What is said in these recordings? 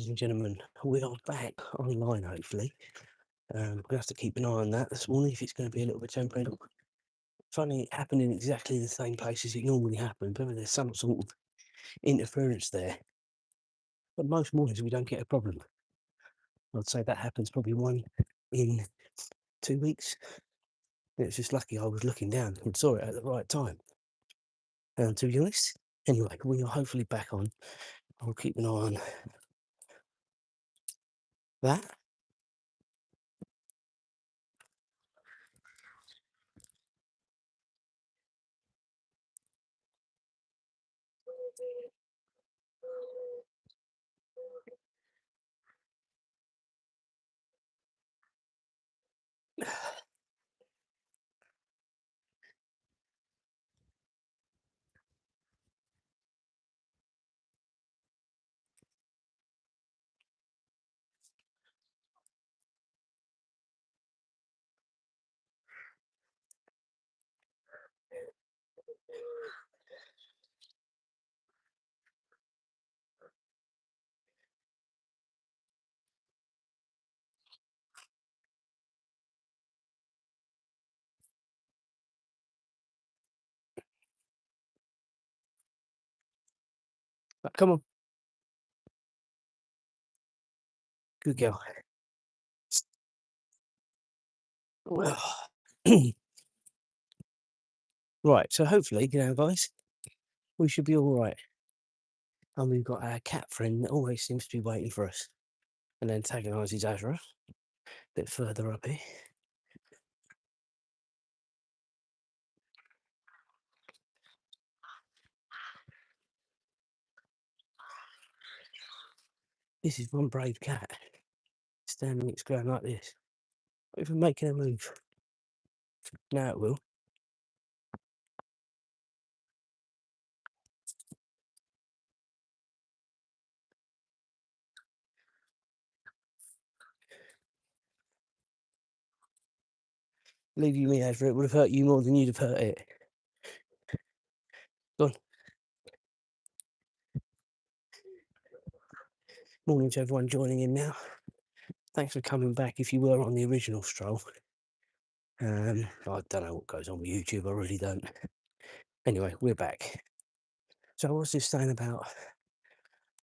ladies and gentlemen, we are back online, hopefully. We'll have to keep an eye on that this morning if it's going to be a little bit temperamental. Funny, it happened in exactly the same place as it normally happened, but there's some sort of interference there. But most mornings we don't get a problem. I'd say that happens probably one in 2 weeks. It's just lucky I was looking down and saw it at the right time. To be honest, anyway, we are hopefully back on. I'll keep an eye on that. But come on, good girl. Well, right, so hopefully, guys, we should be all right. And we've got our cat friend that always seems to be waiting for us and antagonises Azra a bit further up here. This is one brave cat standing its ground like this, not even making a move. Now it will. Leave you me, Azra. It would have hurt you more than you'd have hurt it. Go on. Morning to everyone joining in now. Thanks for coming back if you were on the original Stroll. I don't know what goes on with YouTube, I really don't. Anyway, we're back. So I was just saying about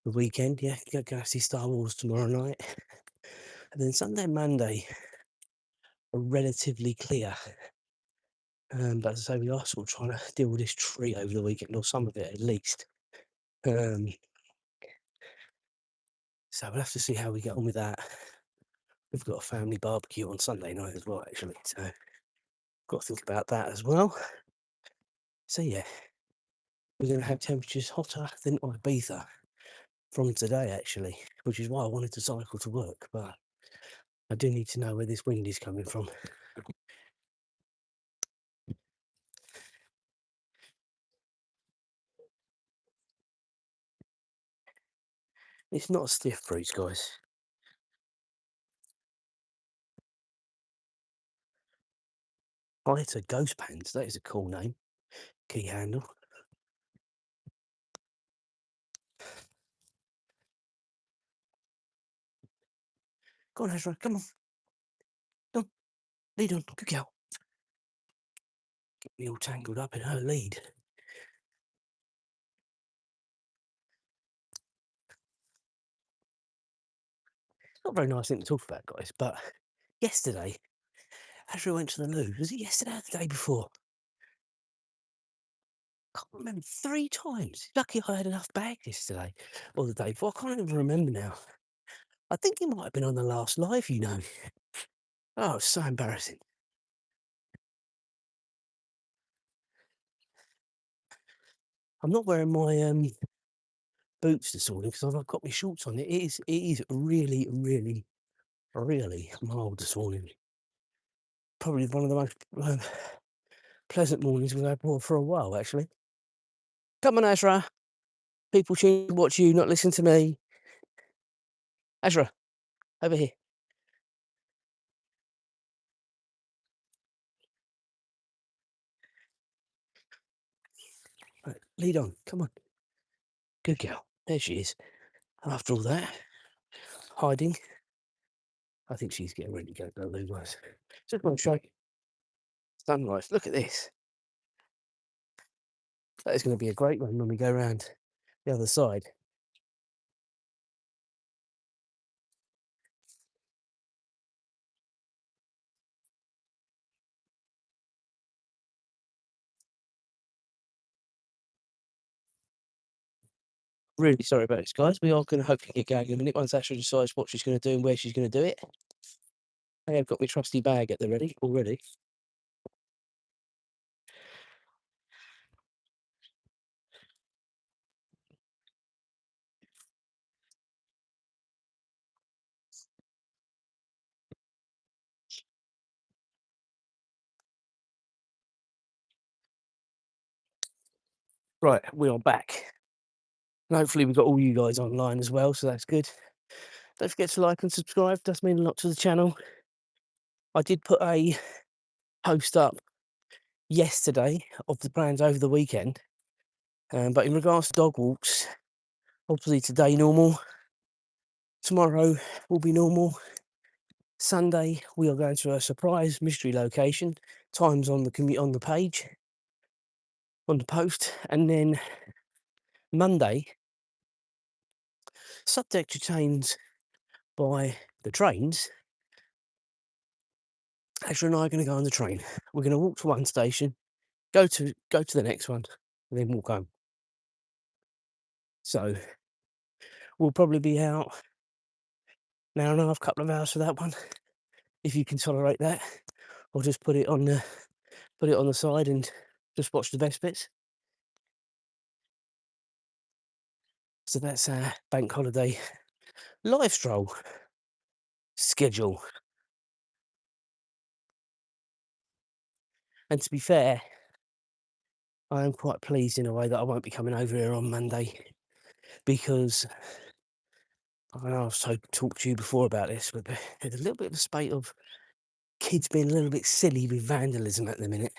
the weekend, yeah, going to see Star Wars tomorrow night. And then Sunday and Monday are relatively clear. But as I say, we are sort of trying to deal with this tree over the weekend, or some of it at least. So we'll have to see how we get on with that. We've got a family barbecue on Sunday night as well, actually. So got to think about that as well. So yeah, we're going to have temperatures hotter than Ibiza from today, actually, which is why I wanted to cycle to work. But I do need to know where this wind is coming from. It's not a stiff breeze, guys. Oh, it's a ghost pants. That is a cool name. Key handle. Go on, Azra. Come on. Come on. Lead on. Good girl. Get me all tangled up in her lead. Not a very nice thing to talk about, guys, but yesterday, Azra went to the loo. Was it yesterday or the day before? I can't remember. 3 times. Lucky I had enough bags yesterday or the day before. I can't even remember now. I think it might have been on the last live, you know. Oh, it's so embarrassing. I'm not wearing my boots this morning because I've got my shorts on. It is really, really, really mild this morning. Probably one of the most pleasant mornings we've had for a while, actually. Come on, Azra. People tune to watch you, not listen to me. Azra, over here. Right, lead on. Come on. Good girl. There she is. After all that. hiding. I think she's getting ready to go to Lou was. Just want to show you sunrise. Look at this. That is going to be a great one when we go around the other side. Really sorry about this, guys. We are going to hopefully get going in a minute once Ashley decides what she's going to do and where she's going to do it. I have got my trusty bag at the ready already. Right, we are back. And hopefully we've got all you guys online as well, so that's good. Don't forget to like and subscribe, does mean a lot to the channel. I did put a post up yesterday of the plans over the weekend. But in regards to dog walks, obviously today normal, tomorrow will be normal. Sunday we are going to a surprise mystery location. Times on the page, on the post, and then Monday, subject to change by the trains. Azra and I are going to go on the train. We're going to walk to one station, go to the next one, and then walk home. So we'll probably be out an hour and a half, couple of hours for that one, if you can tolerate that, or just put it on the side and just watch the best bits. So that's our bank holiday live stroll schedule. And to be fair, I am quite pleased in a way that I won't be coming over here on Monday, because I know I've talked to you before about this, but there's a little bit of a spate of kids being a little bit silly with vandalism at the minute.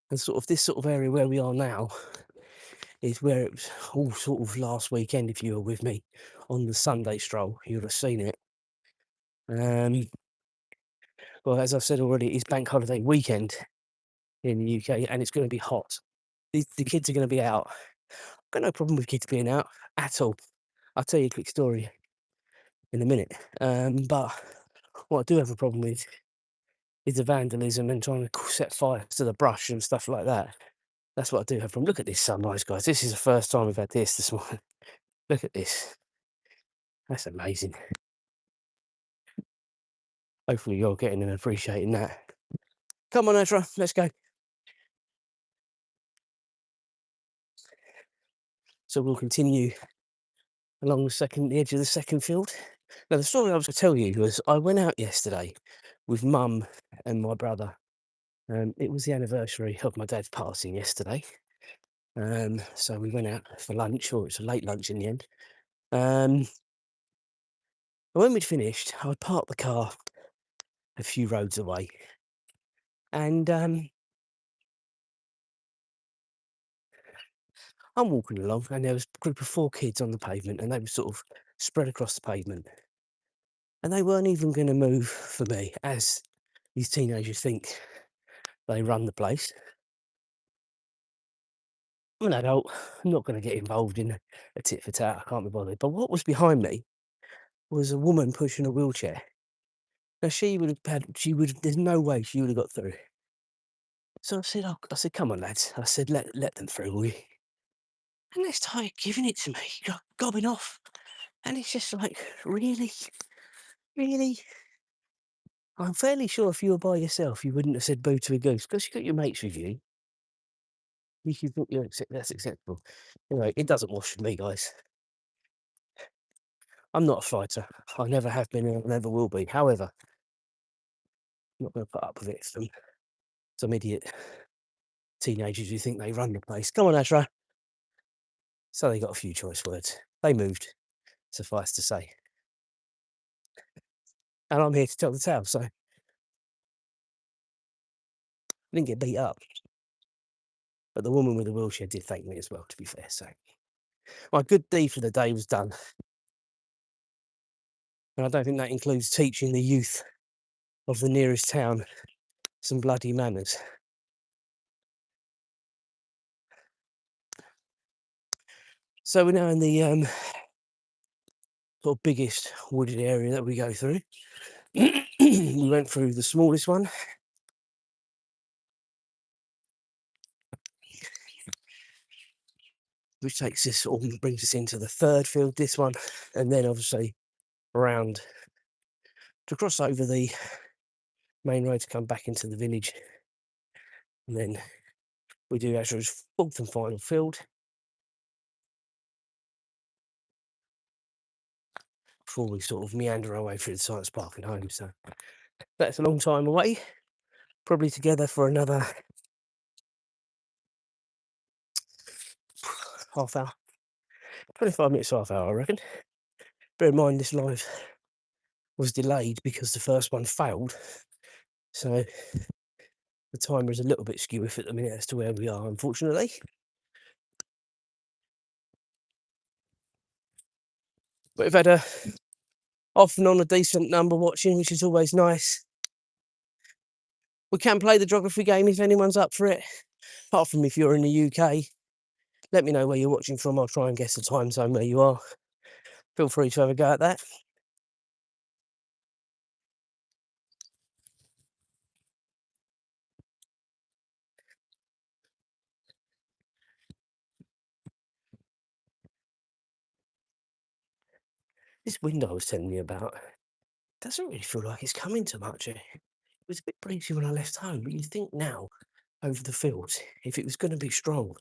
And this sort of area where we are now is where it was all sort of last weekend. If you were with me on the Sunday stroll, you would have seen it. Well, as I've said already, it's bank holiday weekend in the UK, and it's going to be hot. The kids are going to be out. I've got no problem with kids being out at all. I'll tell you a quick story in a minute. But what I do have a problem with is the vandalism and trying to set fire to the brush and stuff like that. That's what I do have from. Look at this sunrise, guys. This is the first time we've had this morning. Look at this. That's amazing. Hopefully you're getting and appreciating that. Come on, Azra, let's go. So we'll continue along the edge of the second field. Now, the story I was going to tell you was I went out yesterday with Mum and my brother. It was the anniversary of my dad's passing yesterday. So we went out for lunch, or it's a late lunch in the end. And when we'd finished, I'd parked the car a few roads away. And I'm walking along, and there was a group of 4 kids on the pavement, and they were sort of spread across the pavement. And they weren't even going to move for me, as these teenagers think they run the place. I'm an adult, I'm not going to get involved in a tit for tat, I can't be bothered. But what was behind me was a woman pushing a wheelchair. Now there's no way she would have got through. So I said, come on, lads. I said, let them through, will you? And they started giving it to me, gobbing off. And it's just like, really? Really? I'm fairly sure if you were by yourself, you wouldn't have said boo to a goose, because you got your mates with you. You should think that's acceptable. Anyway, it doesn't wash with me, guys. I'm not a fighter. I never have been and I never will be. However, I'm not going to put up with it from some idiot teenagers who think they run the place. Come on, Azra. So they got a few choice words. They moved, suffice to say. And I'm here to tell the tale, so I didn't get beat up. But the woman with the wheelchair did thank me as well, to be fair. So my good deed for the day was done. And I don't think that includes teaching the youth of the nearest town some bloody manners. So we're now in the sort of biggest wooded area that we go through. We went through the smallest one, which takes us or brings us into the third field, this one, and then obviously around to cross over the main road to come back into the village. And then we do Azra's fourth and final field before we sort of meander our way through the science park and home. So that's a long time away, probably together for another half hour, 25 minutes, half hour, I reckon. Bear in mind, this live was delayed because the first one failed. So the timer is a little bit skew at the minute as to where we are, unfortunately. But we've had a off and on a decent number watching, which is always nice. We can play the geography game if anyone's up for it. Apart from if you're in the UK, let me know where you're watching from. I'll try and guess the time zone where you are. Feel free to have a go at that. This wind I was telling you about doesn't really feel like it's coming too much. It was a bit breezy when I left home, but you think now, over the fields, if it was going to be strong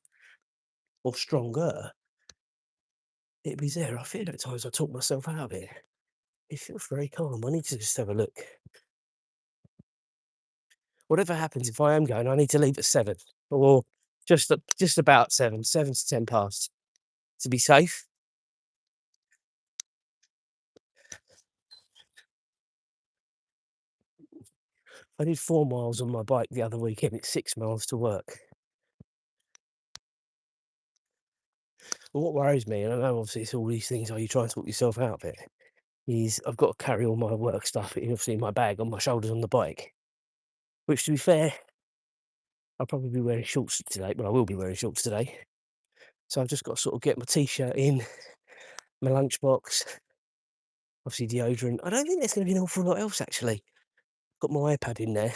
or stronger, it'd be there. I feel at times I talk myself out of it. It feels very calm. I need to just have a look. Whatever happens, if I am going, I need to leave at 7 or just about 7, 7 to 10 past to be safe. I did 4 miles on my bike the other weekend. It's 6 miles to work. But what worries me, and I know obviously it's all these things, are you trying to talk yourself out of it, is I've got to carry all my work stuff, obviously in my bag, on my shoulders on the bike. Which, to be fair, I'll probably be wearing shorts today, but I will be wearing shorts today. So I've just got to sort of get my t-shirt in, my lunchbox, obviously deodorant. I don't think there's going to be an awful lot else, actually. Got my iPad in there.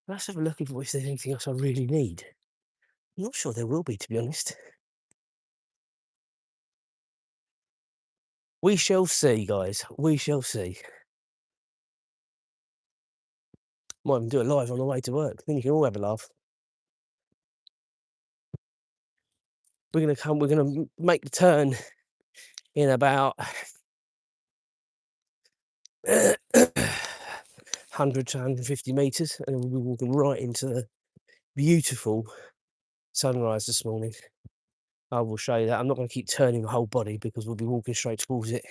Let's have a look if there's anything else I really need. I'm not sure there will be, to be honest. We shall see, guys. We shall see. Might even do it live on the way to work. Then you can all have a laugh. We're going to make the turn in about 100 to 150 metres, and we'll be walking right into the beautiful sunrise this morning. I will show you that. I'm not going to keep turning the whole body because we'll be walking straight towards it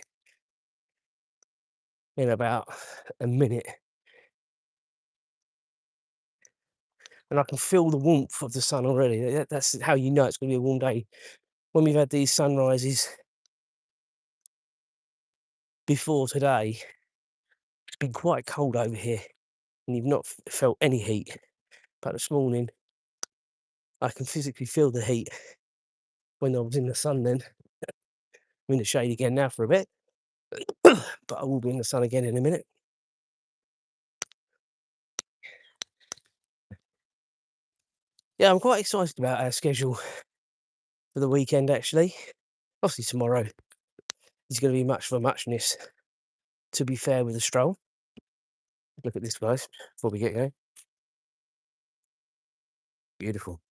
in about a minute. And I can feel the warmth of the sun already. That's how you know it's going to be a warm day. When we've had these sunrises before today, it's been quite cold over here and you've not felt any heat. But this morning, I can physically feel the heat when I was in the sun then. I'm in the shade again now for a bit, but I will be in the sun again in a minute. Yeah, I'm quite excited about our schedule for the weekend, actually. Obviously, tomorrow is going to be much of a muchness, to be fair, with the stroll. Look at this, guys, before we get going. Beautiful.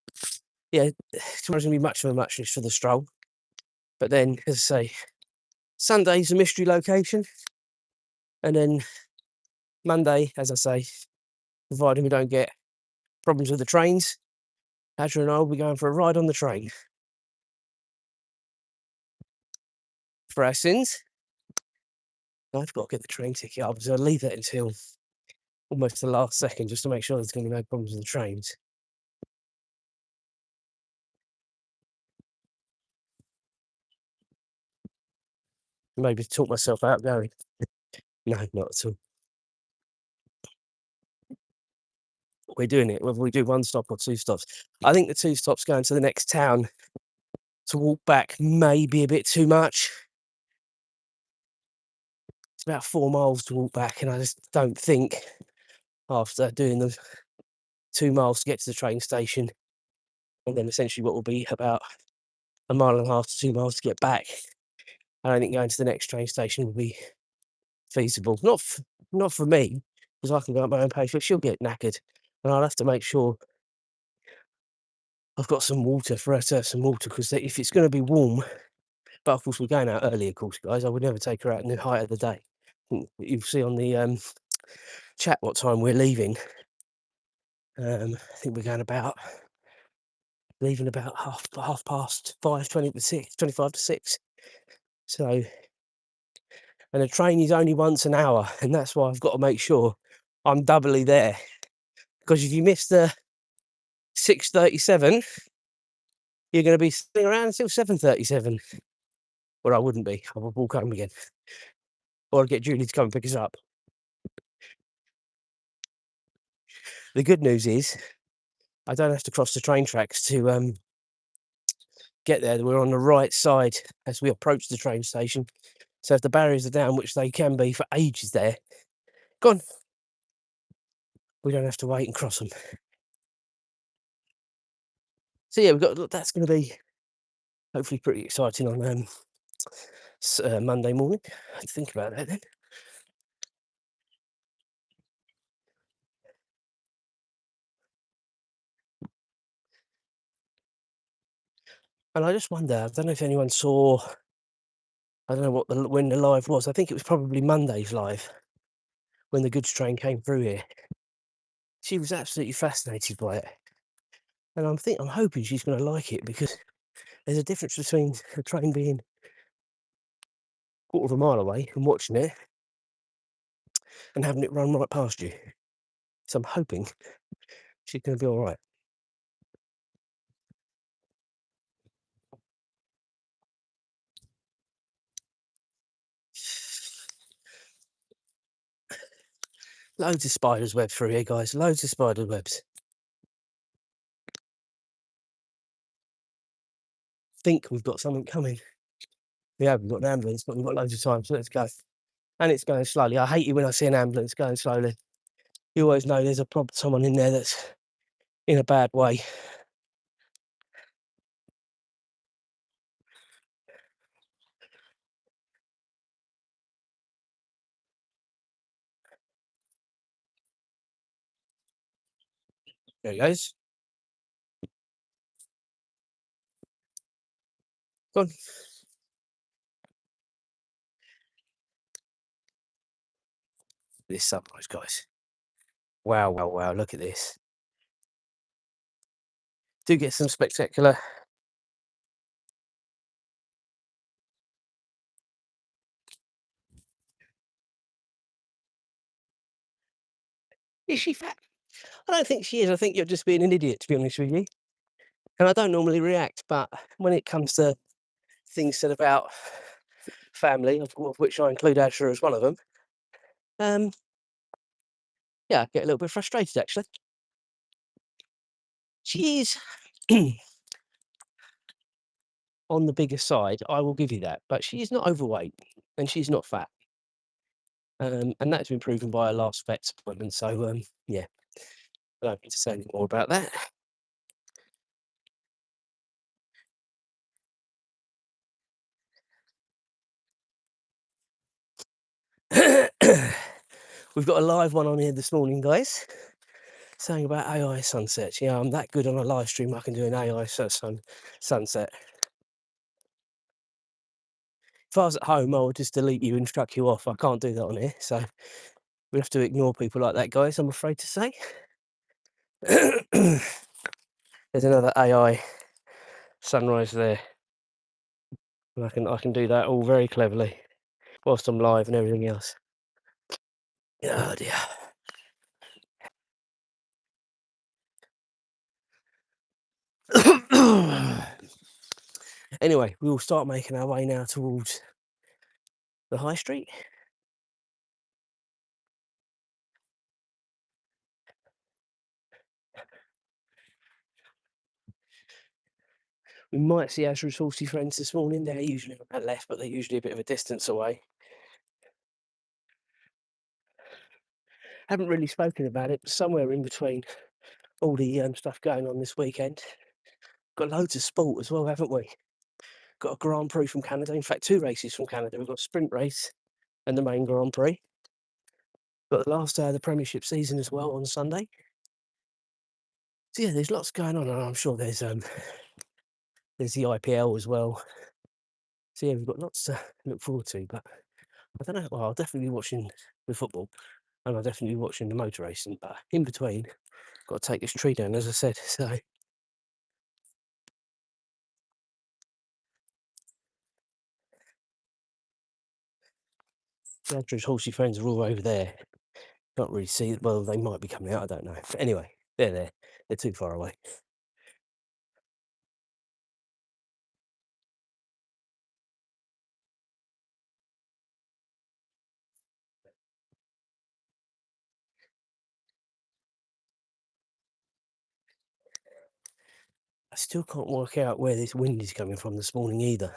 Yeah, tomorrow's going to be much of a muchness for the stroll. But then, as I say, Sunday's a mystery location. And then Monday, as I say, providing we don't get problems with the trains, Azra and I will be going for a ride on the train. For our sins, I've got to get the train ticket up, so I'll leave that until almost the last second just to make sure there's going to be no problems with the trains. Maybe talk myself out going. No, not at all. We're doing it, whether we do 1 stop or 2 stops. I think the 2 stops going to the next town to walk back may be a bit too much. It's about 4 miles to walk back, and I just don't think after doing the 2 miles to get to the train station, and then essentially what will be about 1.5 to 2 miles to get back, I don't think going to the next train station will be feasible. Not for me, because I can go at my own pace, but she'll get knackered, and I'll have to make sure I've got some water for her to have some water, because if it's gonna be warm, but of course we're going out early, of course, guys. I would never take her out in the height of the day. You'll see on the chat what time we're leaving. I think we're going about leaving about half past 5, 20 to 6, 25 to 6. So, and the train is only once an hour, and that's why I've got to make sure I'm doubly there. Because if you miss the 6:37, you're going to be sitting around until 7:37. Well, I wouldn't be. I would walk home again, or I'd get Julie to come and pick us up. The good news is I don't have to cross the train tracks to get there. We're on the right side as we approach the train station. So if the barriers are down, which they can be for ages there, gone. We don't have to wait and cross them. So yeah, that's going to be hopefully pretty exciting on Monday morning. I had to think about that then. And I just wonder, I don't know if anyone saw, I don't know when the live was. I think it was probably Monday's live when the goods train came through here. She was absolutely fascinated by it. And I'm hoping she's going to like it, because there's a difference between a train being a quarter of a mile away and watching it and having it run right past you. So I'm hoping she's going to be all right. Loads of spiders webs through here, guys. Loads of spider webs. Think we've got something coming. Yeah, we've got an ambulance, but we've got loads of time, so let's go. And it's going slowly. I hate it when I see an ambulance going slowly. You always know there's someone in there that's in a bad way. There he goes. Go on. This sunrise, guys. Wow, wow, wow. Look at this. Do get some spectacular. Is she fat? I don't think she is. I think you're just being an idiot, to be honest with you. And I don't normally react, but when it comes to things said about family, of which I include Azra as one of them, yeah, I get a little bit frustrated, actually. She is on the bigger side, I will give you that, but she is not overweight and she's not fat. And that's been proven by her last vet's appointment. So, yeah, I don't need to say any more about that. We've got a live one on here this morning, guys, saying about AI sunsets. Yeah, I'm that good on a live stream, I can do an AI sunset. If I was at home, I would just delete you and struck you off. I can't do that on here, so we have to ignore people like that, guys, I'm afraid to say. There's another AI sunrise there. And I can do that all very cleverly whilst I'm live and everything else. Oh dear. Anyway, we will start making our way now towards the high street. We might see Azra's horsey friends this morning. They're usually on that left, but they're usually a bit of a distance away. Haven't really spoken about it, but somewhere in between all the stuff going on this weekend, got loads of sport as well, haven't we? Got a Grand Prix from Canada. In fact, two races from Canada. We've got a sprint race and the main Grand Prix. Got the last day of the Premiership season as well on Sunday. So yeah, there's lots going on, and I'm sure there's the IPL as well. So yeah, we've got lots to look forward to. But I don't know. Well, I'll definitely be watching the football, and I'll definitely be watching the motor racing. But in between, got to take this tree down, as I said. So Andrew's horsey friends are all over there. Can't really see. Well, they might be coming out. I don't know. But anyway, they're there. They're too far away. I still can't work out where this wind is coming from this morning either.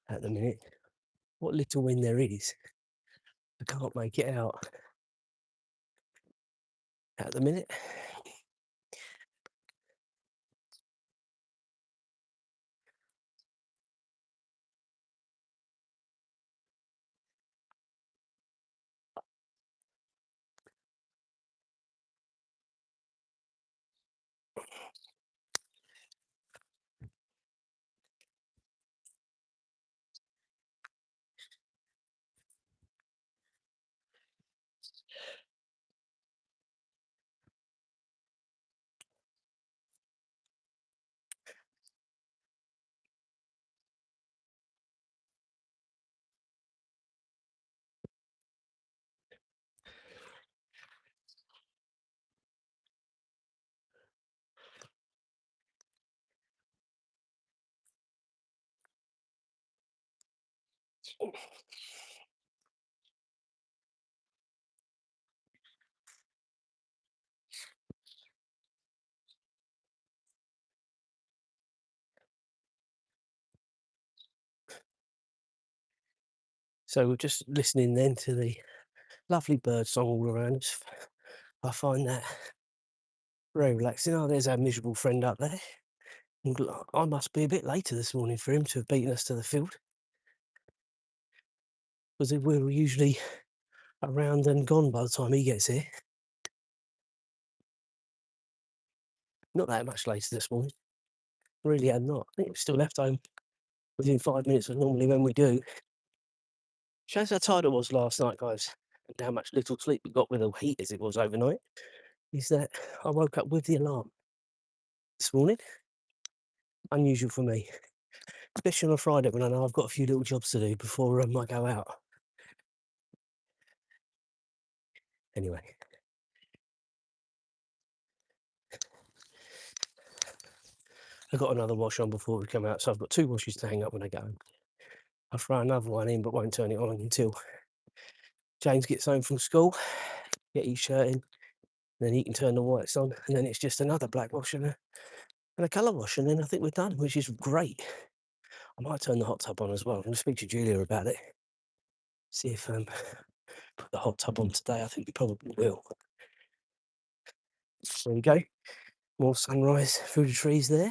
At the minute, what little wind there is, I can't make it out at the minute. So we're just listening then to the lovely bird song all around us. I find that very relaxing. Oh, there's our miserable friend up there. I must be a bit later this morning for him to have beaten us to the field, because we were usually around and gone by the time he gets here. Not that much later this morning. Really had not. I think we still left home within 5 minutes of normally when we do. Shows how tired it was last night, guys, and how much little sleep we got with the heat as it was overnight. Is that I woke up with the alarm this morning. Unusual for me, especially on a Friday when I know I've got a few little jobs to do before I go out. Anyway, I got another wash on before we come out, so I've got two washes to hang up when I go. I'll throw another one in, but won't turn it on until James gets home from school, get his shirt in, then he can turn the whites on, and then it's just another black wash and a colour wash, and then I think we're done, which is great. I might turn the hot tub on as well. I'm going to speak to Julia about it. See if put the hot tub on today. I think we probably will. There you go. More sunrise through the trees there.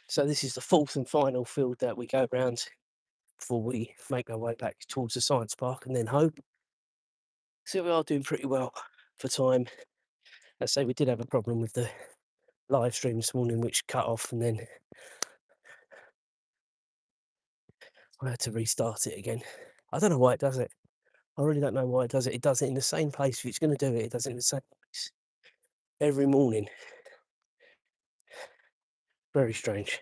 So this is the fourth and final field that we go round before we make our way back towards the science park and then home. So we are doing pretty well for time. I say we did have a problem with the live stream this morning, which cut off, and then I had to restart it again. I don't know why it does it. I really don't know why it does it. It does it in the same place. If it's going to do it, it does it in the same place every morning. Very strange.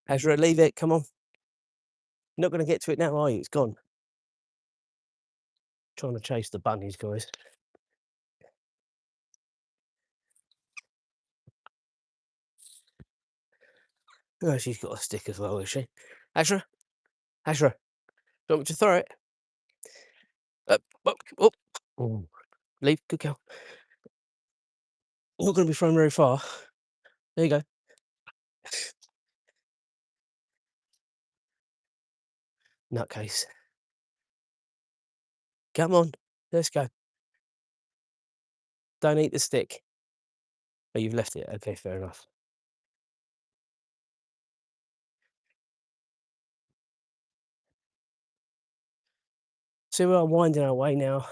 Azra, leave it. Come on. You're not going to get to it now, are you? It's gone. Trying to chase the bunnies, guys. Oh, she's got a stick as well, is she? Azra? Azra? Do you want me to throw it? Up, up, up. Oh, leave. Good girl. Not going to be thrown very far. There you go. Nutcase. Come on. Let's go. Don't eat the stick. Oh, you've left it. Okay, fair enough. So we are winding our way now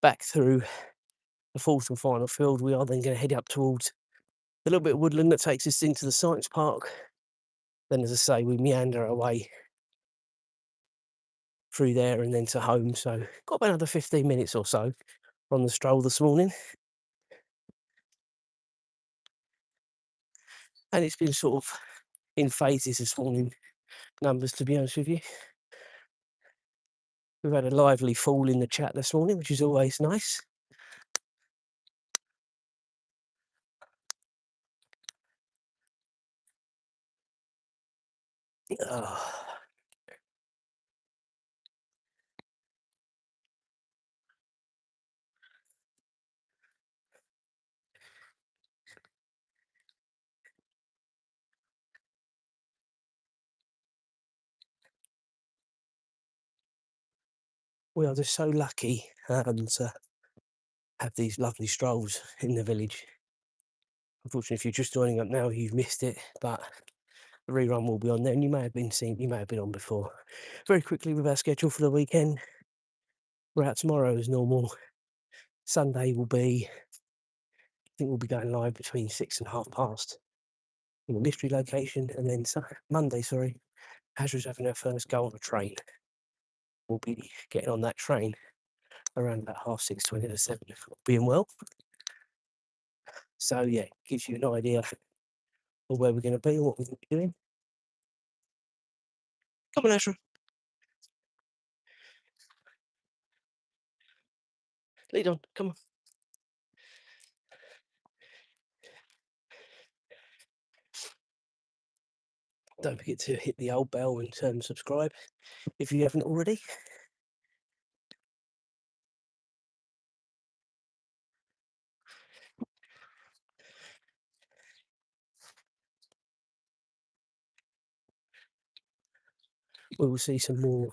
back through the fourth and final field. We are then going to head up towards a little bit of woodland that takes us into the science park. Then, as I say, we meander our way through there and then to home. So got about another 15 minutes or so on the stroll this morning. And it's been sort of in phases this morning, numbers, to be honest with you. We've had a lively fall in the chat this morning, which is always nice. Oh. We are just so lucky to have these lovely strolls in the village. Unfortunately, if you're just joining up now, you've missed it, but the rerun will be on there, and you may have been on before. Very quickly with our schedule for the weekend, we're out tomorrow as normal. Sunday will be, I think we'll be going live between 6 and half past in a mystery location, and then Monday, Azra's having her first go on a train. We'll be getting on that train around about 6:30, 20 to 7, being well. So yeah, gives you an idea of where we're going to be and what we're going to be doing. Come on, Azra. Lead on. Come on. Don't forget to hit the old bell and subscribe if you haven't already. We will see some more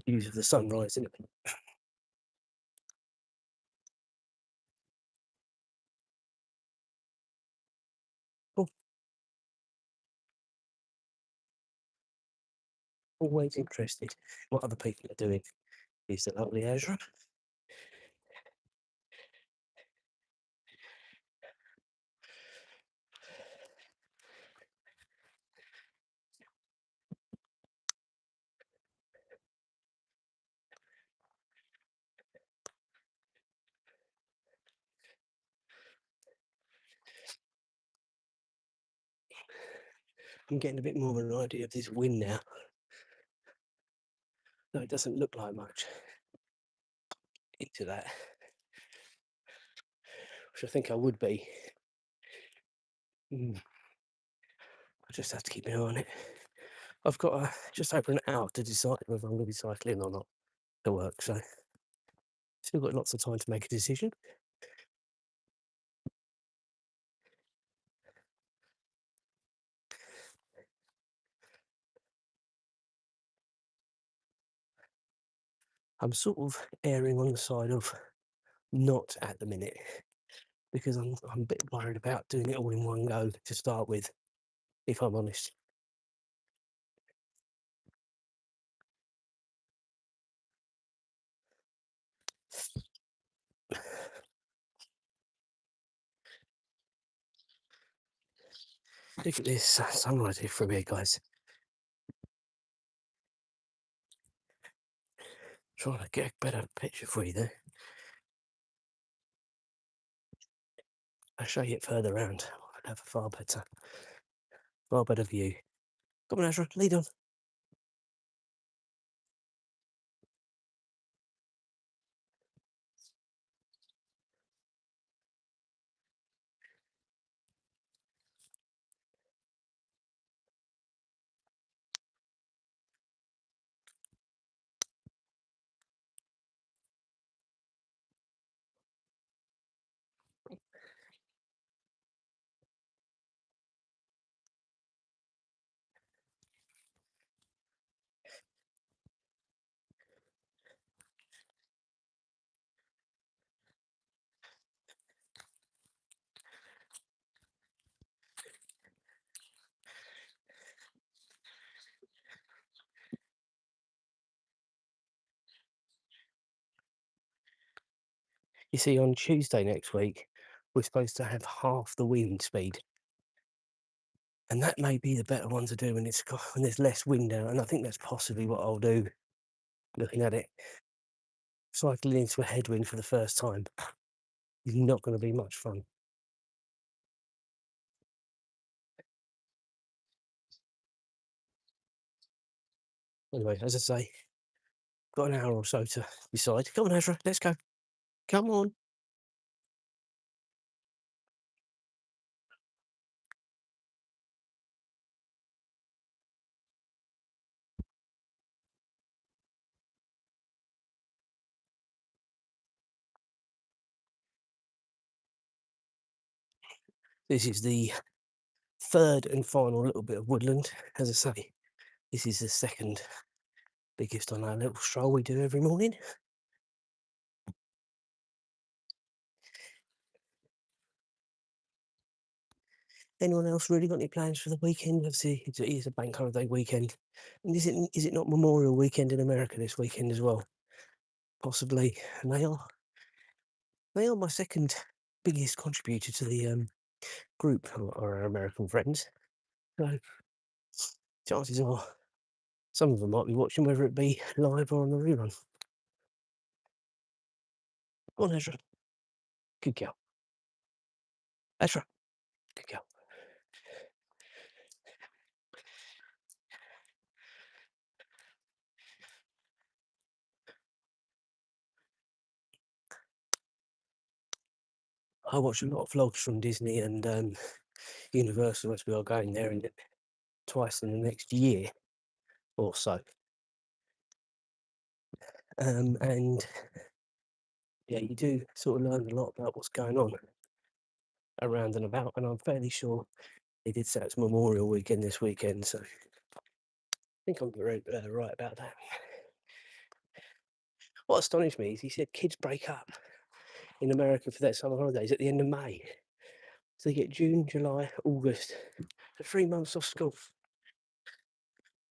views of the sunrise in a minute. Oh, always interested in what other people are doing. Is the lovely Azra. I'm getting a bit more of an idea of this wind now. No, it doesn't look like much into that, which I think I would be. I just have to keep an eye on it. I've got just over an hour to decide whether I'm going to be cycling or not to work, so still got lots of time to make a decision. I'm sort of erring on the side of not at the minute because I'm a bit worried about doing it all in one go to start with, if I'm honest. Look at this sunrise here from here, guys. Trying to get a better picture for you there. I'll show you it further round. I'll have a far better view. Come on, Azra, lead on. You see, on Tuesday next week, we're supposed to have half the wind speed. And that may be the better one to do when there's less wind out. And I think that's possibly what I'll do, looking at it. Cycling into a headwind for the first time is not going to be much fun. Anyway, as I say, got an hour or so to decide. Come on, Azra, let's go. Come on. This is the third and final little bit of woodland. As I say, this is the second biggest on our little stroll we do every morning. Anyone else really got any plans for the weekend? Obviously, it is a bank holiday weekend. And is it not Memorial Weekend in America this weekend as well? Possibly. And they are my second biggest contributor to the group, or our American friends. So chances are some of them might be watching, whether it be live or on the rerun. Go on, Ezra. Good girl. Ezra. Good girl. I watch a lot of vlogs from Disney and Universal as we are going there twice in the next year or so. And yeah, you do sort of learn a lot about what's going on around and about, and I'm fairly sure they did say it's Memorial Weekend this weekend, so I think I'm right about that. What astonished me is he said kids break up in America for their summer holidays at the end of May. So they get June, July, August, so 3 months off school.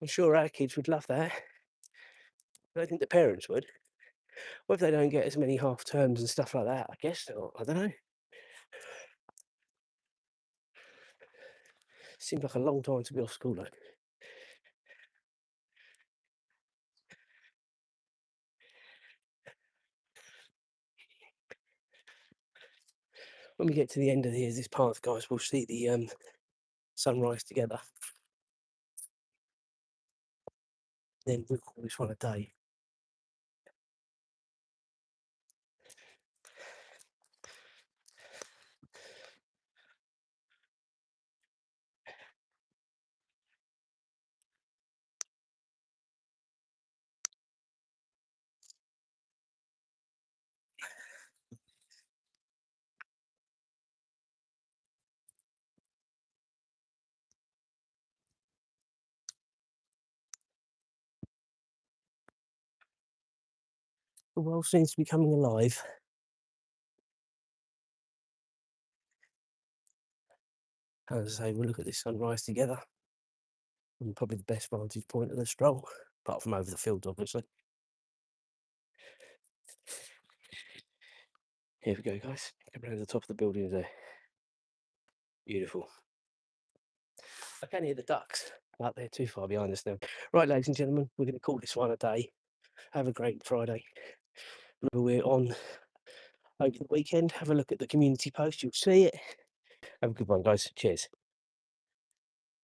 I'm sure our kids would love that. I don't think the parents would. Whether they don't get as many half terms and stuff like that, I guess not. I don't know. Seems like a long time to be off school though. When we get to the end of this path, guys, we'll see the sunrise together. Then we'll call this one a day. The world seems to be coming alive. As I say, we'll look at this sunrise together. And probably the best vantage point of the stroll, apart from over the field, obviously. Here we go, guys. Come around the top of the building there. Beautiful. I can hear the ducks out there too far behind us now. Right, ladies and gentlemen, we're going to call this one a day. Have a great Friday. Remember, we're on over the weekend. Have a look at the community post. You'll see it. Have a good one, guys. Cheers.